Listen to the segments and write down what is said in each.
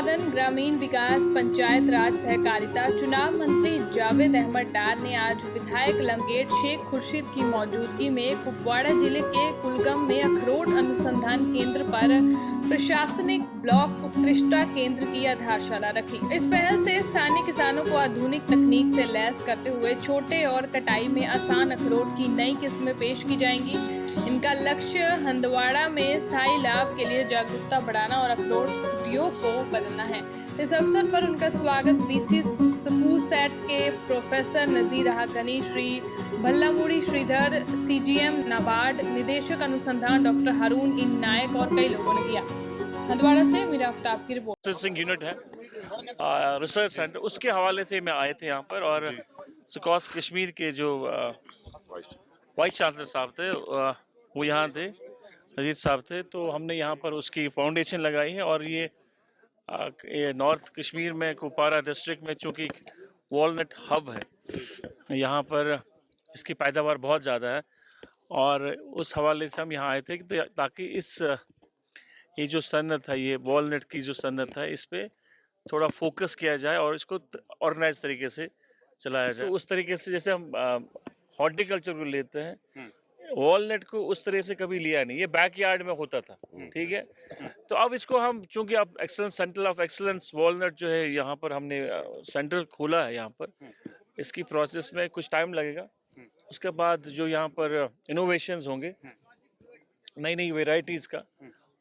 उत्पादन, ग्रामीण विकास, पंचायत राज सहकारिता, चुनाव मंत्री जावेद अहमद डार ने आज विधायक लंगेट शेख खुर्शीद की मौजूदगी में कुपवाड़ा जिले के कुलगम में अखरोट अनुसंधान केंद्र पर प्रशासनिक ब्लॉक उत्कृष्टता केंद्र की आधारशिला रखी। इस पहल से स्थानीय किसानों को आधुनिक तकनीक से लैस करते हुए छोटे और कटाई में आसान अखरोट की नई किस्में पेश की जाएंगी। इनका लक्ष्य हंदवाड़ा में स्थायी लाभ के लिए जागरूकता बढ़ाना और अखरोट उद्योग को बदलना है। इस अवसर पर उनका स्वागत वीसी स्कूल सेट के प्रोफेसर नजीर हाकनी, श्री भल्लामुड़ी श्रीधर, सीजीएम नाबार्ड, निदेशक अनुसंधान डॉक्टर हारून इन नायक और कई लोगों ने किया। हंदवाड़ा से मीरा आफ्ताब की रिपोर्ट। प्रोसेसिंग यूनिट है रिसर्च सेंटर, उसके हवाले से मैं आए थे यहाँ पर। और सुकॉस कश्मीर के जो वाइस चांसलर साहब थे वो यहाँ थे, अजीत साहब थे, तो हमने यहाँ पर उसकी फाउंडेशन लगाई है। और ये नॉर्थ कश्मीर में कुपवाड़ा डिस्ट्रिक्ट में चूँकि वॉलनट हब है, यहाँ पर इसकी पैदावार बहुत ज़्यादा है। और उस हवाले से हम यहाँ आए थे ताकि ये जो सनत है, ये वॉलनट की जो सनत है, इस पे थोड़ा फोकस किया जाए और इसको ऑर्गेनाइज तरीके से चलाया जाए। तो उस तरीके से जैसे हम हॉर्टिकल्चर को लेते हैं, वॉलनट को उस तरह से कभी लिया नहीं, ये बैकयार्ड में होता था, ठीक है। तो अब इसको हम, चूंकि अब excellence centre of excellence walnut जो है, यहाँ पर हमने सेंटर खोला है यहाँ पर। इसकी प्रोसेस में कुछ टाइम लगेगा। उसके बाद जो यहाँ पर इनोवेशंस होंगे, नई नई वेराइटीज़ का,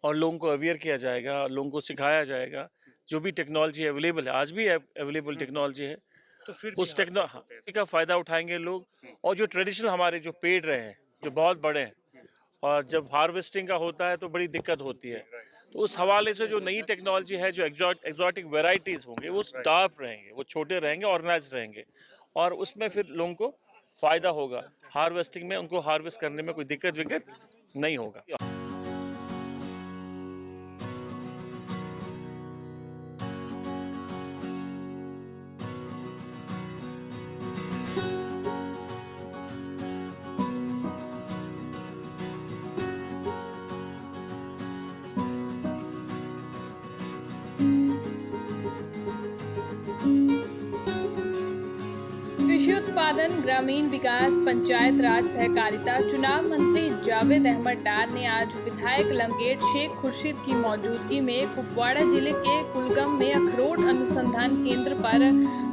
और लोगों को अवेयर किया जाएगा, लोगों को सिखाया जाएगा। जो भी टेक्नोलॉजी अवेलेबल है, आज भी अवेलेबल टेक्नोलॉजी है, तो फिर उस टेक्नोलॉजी का फ़ायदा उठाएंगे लोग। और जो ट्रेडिशनल हमारे जो पेड़ रहे हैं, जो बहुत बड़े हैं, और जब हार्वेस्टिंग का होता है तो बड़ी दिक्कत होती है, तो उस हवाले से जो नई टेक्नोलॉजी है, जो एग्जॉटिक वेराइटीज़ होंगे, वो स्टार्प रहेंगे, वो छोटे रहेंगे, ऑर्गेनाइज रहेंगे, और उसमें फिर लोगों को फ़ायदा होगा। हार्वेस्टिंग में उनको हार्वेस्ट करने में कोई दिक्कत नहीं होगा। कृषि उत्पादन, ग्रामीण विकास, पंचायत राज सहकारिता, चुनाव मंत्री जावेद अहमद डार ने आज विधायक लंगेट शेख खुर्शीद की मौजूदगी में कुपवाड़ा जिले के कुलगम में अखरोट अनुसंधान केंद्र पर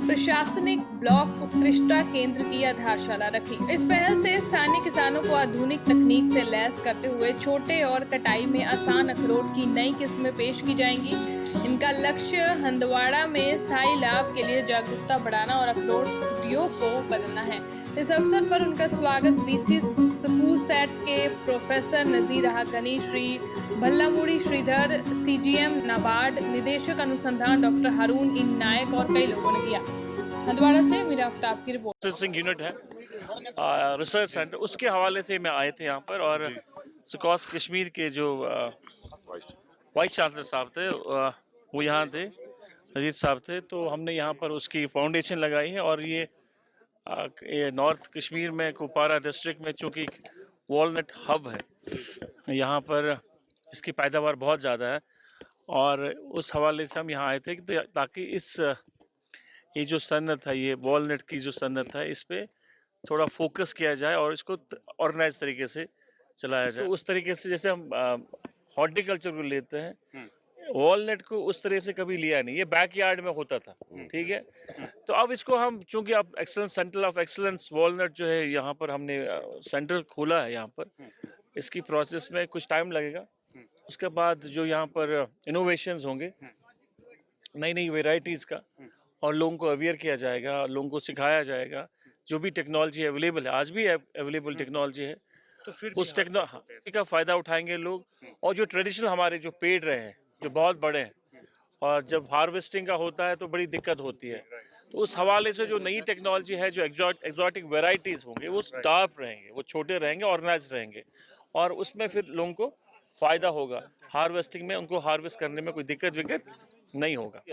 प्रशासनिक ब्लॉक उत्कृष्टता केंद्र की आधारशिला रखी। इस पहल से स्थानीय किसानों को आधुनिक तकनीक से लैस करते हुए छोटे और कटाई में आसान अखरोट की नई किस्में पेश की जाएंगी। इनका लक्ष्य हंदवाड़ा में स्थायी लाभ के लिए जागरूकता बढ़ाना और अखरोट उद्योग को बदलना है। इस अवसर पर उनका स्वागत वीसी स्कूल सेट के प्रोफेसर नजीर हाकनी, श्री भल्लामुड़ी श्रीधर, सीजीएम नाबार्ड, निदेशक अनुसंधान डॉक्टर हारून इन नायक और कई लोगों ने किया। हंदवाड़ा से मीरा आफ्ताब की रिपोर्ट। प्रोसेसिंग यूनिट है रिसर्च सेंटर, उसके हवाले से मैं आए थे यहाँ पर। और सुकॉस कश्मीर के जो वाइस चांसलर साहब थे वो यहाँ थे, अजीत साहब थे, तो हमने यहाँ पर उसकी फाउंडेशन लगाई है। और ये नॉर्थ कश्मीर में कुपवाड़ा डिस्ट्रिक्ट में चूँकि वॉलनट हब है, यहाँ पर इसकी पैदावार बहुत ज़्यादा है। और उस हवाले से हम यहाँ आए थे ताकि ये जो सनत है, ये वॉलनट की जो सनत है, इस पे थोड़ा फोकस किया जाए और इसको ऑर्गेनाइज तरीके से चलाया जाए। तो उस तरीके से जैसे हम हॉर्टिकल्चर को लेते हैं, वॉलनट को उस तरह से कभी लिया नहीं, ये बैकयार्ड में होता था, ठीक है। तो अब इसको हम, चूंकि अब excellence centre of excellence walnut जो है, यहाँ पर हमने सेंटर खोला है यहाँ पर। इसकी प्रोसेस में कुछ टाइम लगेगा। उसके बाद जो यहाँ पर इनोवेशंस होंगे, नई नई वेराइटीज़ का, और लोगों को अवेयर किया जाएगा, लोगों को सिखाया जाएगा। जो भी टेक्नोलॉजी अवेलेबल है, आज भी अवेलेबल टेक्नोलॉजी है, तो फिर उस टेक्नोलॉजी का फ़ायदा उठाएंगे लोग। और जो ट्रेडिशनल हमारे जो पेड़ रहे हैं, जो बहुत बड़े हैं, और जब हार्वेस्टिंग का होता है तो बड़ी दिक्कत होती है, तो उस हवाले से जो नई टेक्नोलॉजी है, जो एग्जॉटिक वेराइटीज़ होंगे, वो स्टार्प रहेंगे, वो छोटे रहेंगे, ऑर्गेनाइज रहेंगे, और उसमें फिर लोगों को फ़ायदा होगा। हार्वेस्टिंग में उनको हार्वेस्ट करने में कोई दिक्कत नहीं होगा।